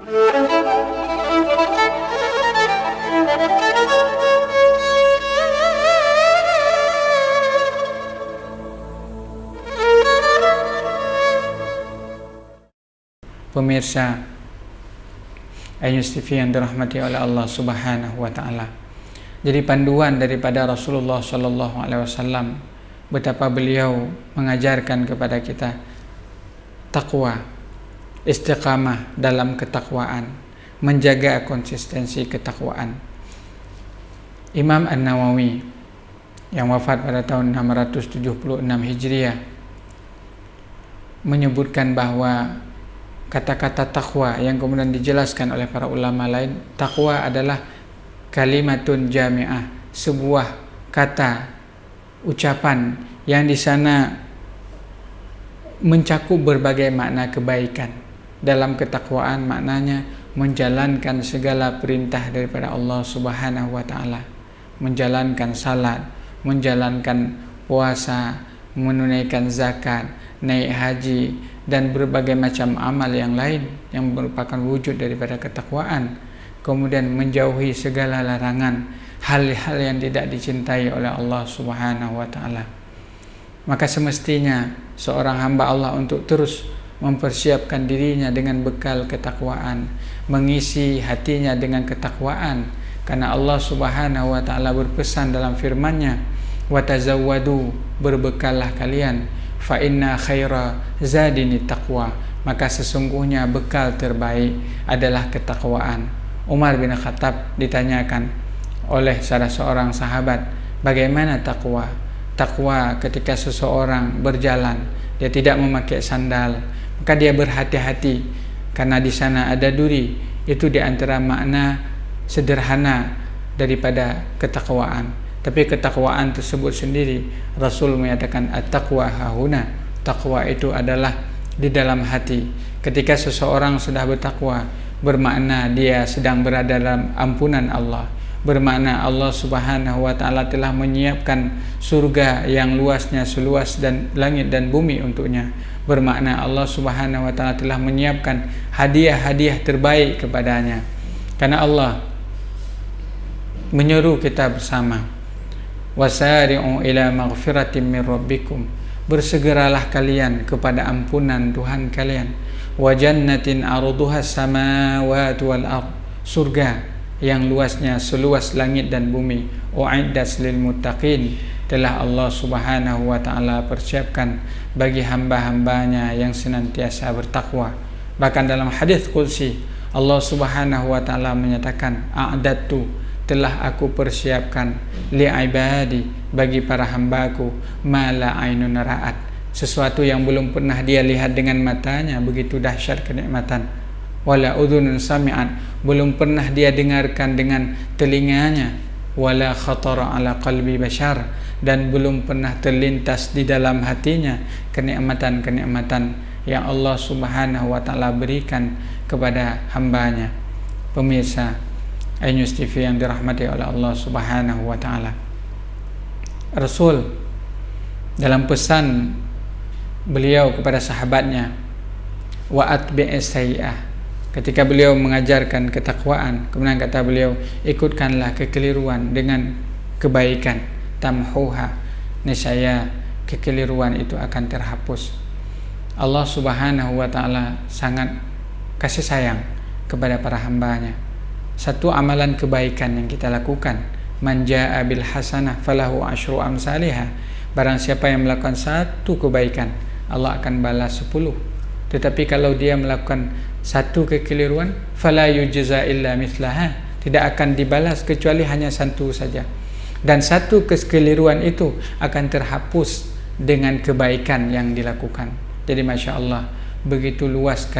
Pemirsa Ayus TV yang dirahmati oleh Allah Subhanahu wa taala. Jadi panduan daripada Rasulullah sallallahu alaihi wasallam, betapa beliau mengajarkan kepada kita takwa, istiqamah dalam ketakwaan, menjaga konsistensi ketakwaan. Imam An-Nawawi yang wafat pada tahun 676 Hijriah menyebutkan bahwa kata-kata takwa yang kemudian dijelaskan oleh para ulama lain, takwa adalah kalimatun jami'ah, sebuah kata ucapan yang di sana mencakup berbagai makna kebaikan. Dalam ketakwaan maknanya menjalankan segala perintah daripada Allah Subhanahu wa taala, menjalankan salat, menjalankan puasa, menunaikan zakat, naik haji, dan berbagai macam amal yang lain yang merupakan wujud daripada ketakwaan. Kemudian menjauhi segala larangan, hal-hal yang tidak dicintai oleh Allah Subhanahu wa taala. Maka semestinya seorang hamba Allah untuk terus mempersiapkan dirinya dengan bekal ketakwaan, mengisi hatinya dengan ketakwaan, karena Allah Subhanahu wa taala berpesan dalam firman-Nya, "Wa tazawwadu", berbekallah kalian, fa inna khaira zadini taqwa, maka sesungguhnya bekal terbaik adalah ketakwaan. Umar bin Khattab ditanyakan oleh salah seorang sahabat, bagaimana takwa? Takwa ketika seseorang berjalan, dia tidak memakai sandal, maka dia berhati-hati karena di sana ada duri. Itu di antara makna sederhana daripada ketakwaan. Tapi ketakwaan tersebut sendiri, Rasul menyatakan at-taqwa hahuna, takwa itu adalah di dalam hati. Ketika seseorang sudah bertakwa, bermakna dia sedang berada dalam ampunan Allah, bermakna Allah Subhanahu wa taala telah menyiapkan surga yang luasnya seluas dan langit dan bumi untuknya, bermakna Allah Subhanahu wa taala telah menyiapkan hadiah-hadiah terbaik kepadanya. Karena Allah menyeru kita bersama, wasari'u ila maghfiratin min rabbikum, bersegeralah kalian kepada ampunan Tuhan kalian, wa jannatin arduha samawati wal ard, surga yang luasnya seluas langit dan bumi, u'iddat lil muttaqin, telah Allah Subhanahu wa taala persiapkan bagi hamba-hambanya yang senantiasa bertakwa. Bahkan dalam hadis qudsi Allah Subhanahu wa taala menyatakan, a'dadtu, telah aku persiapkan li ibadi, bagi para hambaku, ma la ainun ra'at, sesuatu yang belum pernah dia lihat dengan matanya, begitu dahsyat kenikmatan, wala udhunun sami'at, belum pernah dia dengarkan dengan telinganya, wala khatara ala qalbi bashar, dan belum pernah terlintas di dalam hatinya kenikmatan-kenikmatan yang Allah Subhanahu wa taala berikan kepada hambanya. Pemirsa Ayus TV yang dirahmati oleh Allah Subhanahu wa taala, Rasul dalam pesan beliau kepada sahabatnya, wa atbi'is sayyi'ah, ketika beliau mengajarkan ketakwaan, kemudian kata beliau, ikutkanlah kekeliruan dengan kebaikan, tamhuha, niscaya kekeliruan itu akan terhapus. Allah Subhanahu wa taala sangat kasih sayang kepada para hambanya. Satu amalan kebaikan yang kita lakukan, man jaa bil hasanah falahu asyru amsalihha, barang siapa yang melakukan satu kebaikan, Allah akan balas 10. Tetapi kalau dia melakukan satu kekeliruan, fala yujza illa mithlaha, tidak akan dibalas kecuali hanya satu saja, dan satu kekeliruan itu akan terhapus dengan kebaikan yang dilakukan. Jadi Masya Allah, begitu luas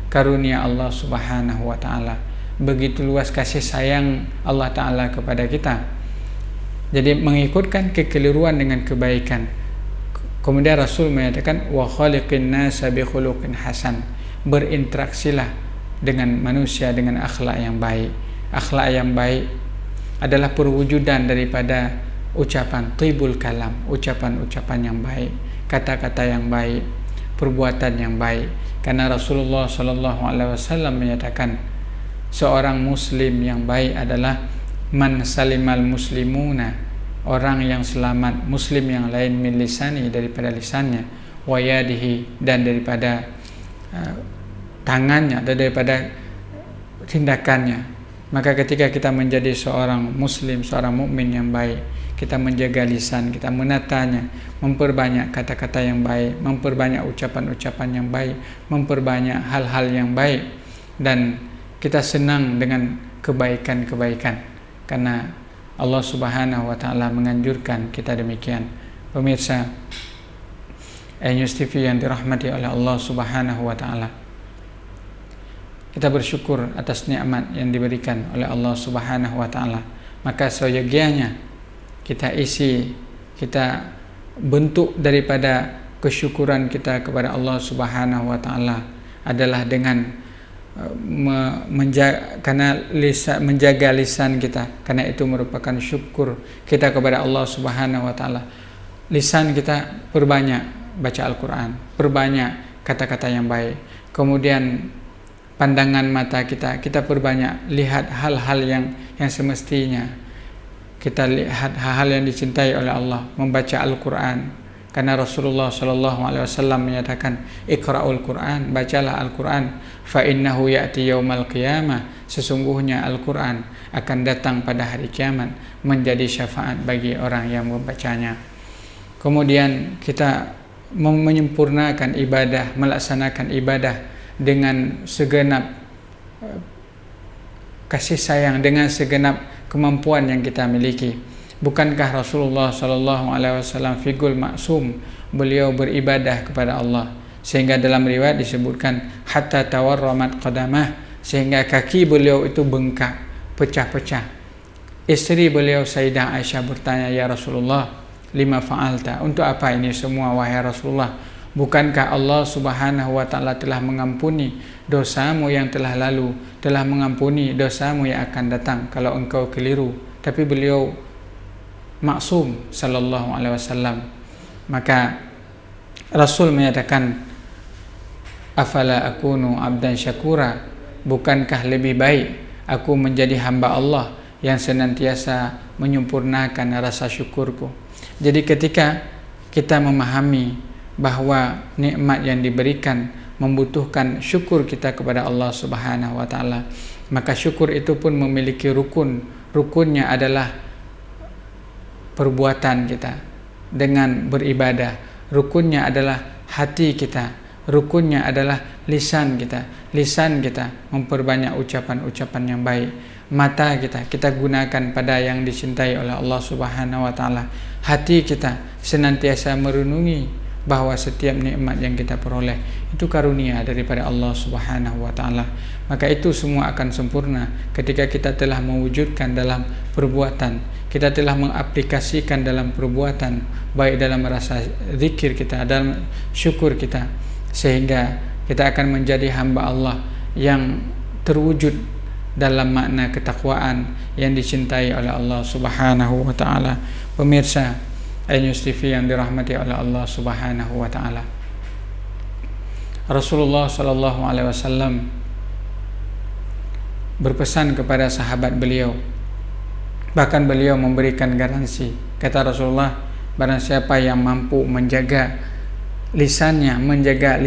karunia Allah Subhanahu wa ta'ala, begitu luas kasih sayang Allah Ta'ala kepada kita. Jadi mengikutkan kekeliruan dengan kebaikan. Kemudian Rasul menyatakan, wa khaliqin nasa bi khuluqin hasan, berinteraksilah dengan manusia dengan akhlak yang baik. Akhlak yang baik adalah perwujudan daripada ucapan tibul kalam, ucapan-ucapan yang baik, kata-kata yang baik, perbuatan yang baik. Karena Rasulullah Shallallahu Alaihi Wasallam menyatakan seorang muslim yang baik adalah man salimal muslimuna, orang yang selamat muslim yang lain min lisani, daripada lisannya, wa yadihi, dan daripada tangannya, dan daripada tindakannya. Maka ketika kita menjadi seorang muslim, seorang mukmin yang baik, kita menjaga lisan, kita menatanya, memperbanyak kata-kata yang baik, memperbanyak ucapan-ucapan yang baik, memperbanyak hal-hal yang baik, dan kita senang dengan kebaikan-kebaikan, karena Allah Subhanahu wa Ta'ala menganjurkan kita demikian. Pemirsa News TV yang dirahmati oleh Allah Subhanahu wa Ta'ala, kita bersyukur atas nikmat yang diberikan oleh Allah Subhanahu wa Ta'ala. Maka seyogianya kita isi, kita bentuk daripada kesyukuran kita kepada Allah Subhanahu wa Ta'ala adalah dengan menjaga lisan kita, karena itu merupakan syukur kita kepada Allah Subhanahu wa Ta'ala. Lisan kita perbanyak baca Al-Quran, perbanyak kata-kata yang baik. Kemudian pandangan mata kita perbanyak lihat hal-hal yang semestinya kita lihat, hal-hal yang dicintai oleh Allah, membaca Al-Quran. Karena Rasulullah Shallallahu Alaihi Wasallam menyatakan, Iqra'ul Quran, bacalah Al-Quran, fa innahu ya'ti yaumal qiyamah, sesungguhnya Al-Quran akan datang pada hari kiamat menjadi syafaat bagi orang yang membacanya. Kemudian kita menyempurnakan ibadah, melaksanakan ibadah dengan segenap kasih sayang, dengan segenap kemampuan yang kita miliki. Bukankah Rasulullah Shallallahu Alaihi Wasallam figul maksum, beliau beribadah kepada Allah sehingga dalam riwayat disebutkan hatta tawarramat qadamah, sehingga kaki beliau itu bengkak, pecah-pecah. Istri beliau Sayyidah Aisyah bertanya, ya Rasulullah, lima fa'alta, untuk apa ini semua wahai Rasulullah? Bukankah Allah Subhanahu wa Ta'ala telah mengampuni dosamu yang telah lalu, telah mengampuni dosamu yang akan datang kalau engkau keliru? Tapi beliau maksum sallallahu alaihi wasallam. Maka Rasul menyatakan, afala akunu abdan syakura, bukankah lebih baik aku menjadi hamba Allah yang senantiasa menyempurnakan rasa syukurku? Jadi ketika kita memahami bahwa nikmat yang diberikan membutuhkan syukur kita kepada Allah Subhanahu wa Ta'ala, maka syukur itu pun memiliki rukun. Rukunnya adalah perbuatan kita dengan beribadah, rukunnya adalah hati kita, rukunnya adalah lisan kita. Lisan kita memperbanyak ucapan-ucapan yang baik, mata kita gunakan pada yang dicintai oleh Allah Subhanahu wa Ta'ala, hati kita senantiasa merenungi bahwa setiap nikmat yang kita peroleh itu karunia daripada Allah Subhanahu wa Ta'ala. Maka itu semua akan sempurna ketika kita telah mewujudkan dalam perbuatan, kita telah mengaplikasikan dalam perbuatan, baik dalam rasa zikir kita, dalam syukur kita, sehingga kita akan menjadi hamba Allah yang terwujud dalam makna ketakwaan yang dicintai oleh Allah Subhanahu wa Ta'ala. Pemirsa News TV yang dirahmati oleh Allah Subhanahu wa Ta'ala, Rasulullah Sallallahu Alaihi Wasallam berpesan kepada sahabat beliau, bahkan beliau memberikan garansi. Kata Rasulullah, barang siapa yang mampu menjaga lisannya, menjaga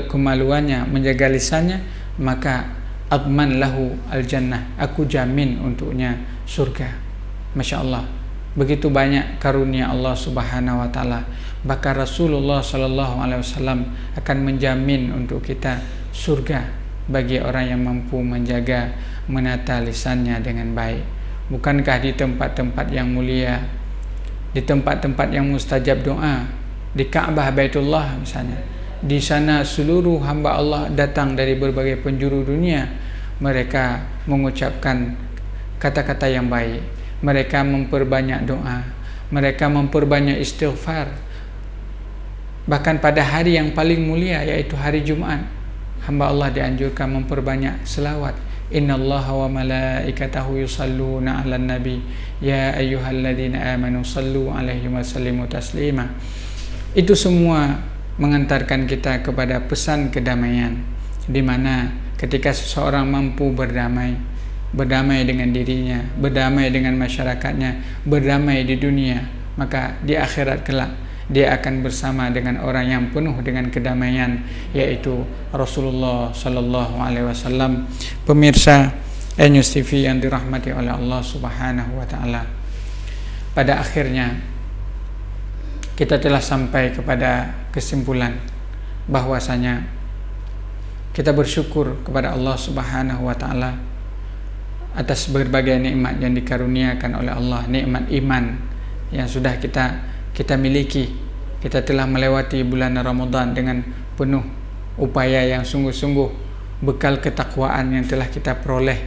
kemaluannya, menjaga lisannya, maka adman lahu al-jannah, aku jamin untuknya surga. Masya Allah, begitu banyak karunia Allah Subhanahu wa Ta'ala. Bahkan Rasulullah Sallallahu Alaihi Wasallam akan menjamin untuk kita surga bagi orang yang mampu menjaga, menata lisannya dengan baik. Bukankah di tempat-tempat yang mulia, di tempat-tempat yang mustajab doa, di Ka'bah Baitullah misalnya, di sana seluruh hamba Allah datang dari berbagai penjuru dunia, mereka mengucapkan kata-kata yang baik, mereka memperbanyak doa, mereka memperbanyak istighfar. Bahkan pada hari yang paling mulia, yaitu hari Jumat, hamba Allah dianjurkan memperbanyak selawat. Innallaha wa malaikatahu yusalluna 'alan nabi ya ayyuhalladzina amanu sallu 'alaihi wa sallimu taslima. Itu semua mengantarkan kita kepada pesan kedamaian, di mana ketika seseorang mampu berdamai dengan dirinya, berdamai dengan masyarakatnya, berdamai di dunia, maka di akhirat kelak dia akan bersama dengan orang yang penuh dengan kedamaian, yaitu Rasulullah sallallahu alaihi wasallam. Pemirsa News TV yang dirahmati oleh Allah Subhanahu wa taala, pada akhirnya kita telah sampai kepada kesimpulan bahwasanya kita bersyukur kepada Allah Subhanahu wa taala atas berbagai nikmat yang dikaruniakan oleh Allah. Nikmat iman yang sudah kita miliki. Kita telah melewati bulan Ramadan dengan penuh upaya yang sungguh-sungguh, bekal ketakwaan yang telah kita peroleh,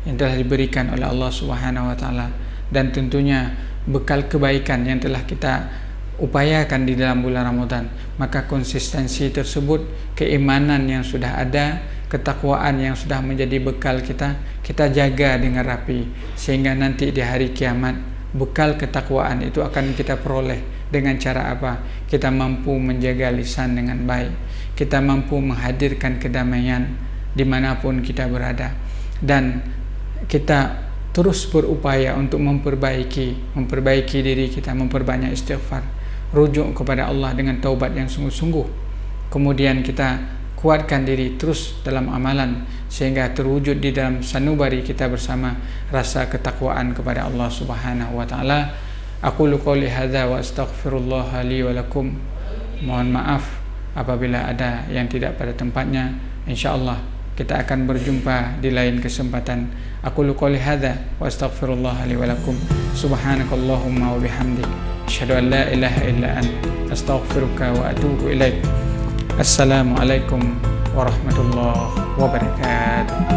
yang telah diberikan oleh Allah Subhanahu wa taala, dan tentunya bekal kebaikan yang telah kita upayakan di dalam bulan Ramadan. Maka konsistensi tersebut, keimanan yang sudah ada, ketakwaan yang sudah menjadi bekal kita jaga dengan rapi, sehingga nanti di hari kiamat bekal ketakwaan itu akan kita peroleh. Dengan cara apa? Kita mampu menjaga lisan dengan baik, kita mampu menghadirkan kedamaian dimanapun kita berada, dan kita terus berupaya untuk memperbaiki diri kita, memperbanyak istighfar, rujuk kepada Allah dengan taubat yang sungguh-sungguh. Kemudian kita kuatkan diri terus dalam amalan, sehingga terwujud di dalam sanubari kita bersama rasa ketakwaan kepada Allah Subhanahu wa taala. Aqulu qouli hadza wa astaghfirullah li wa lakum. Mohon maaf apabila ada yang tidak pada tempatnya. Insyaallah kita akan berjumpa di lain kesempatan. Aqulu qouli hadza wa astaghfirullah li wa lakum. Subhanakallahumma wa bihamdik, asyhadu an la ilaha illa anta, astaghfiruka wa atubu ilaik. Assalamualaikum warahmatullahi wabarakatuh.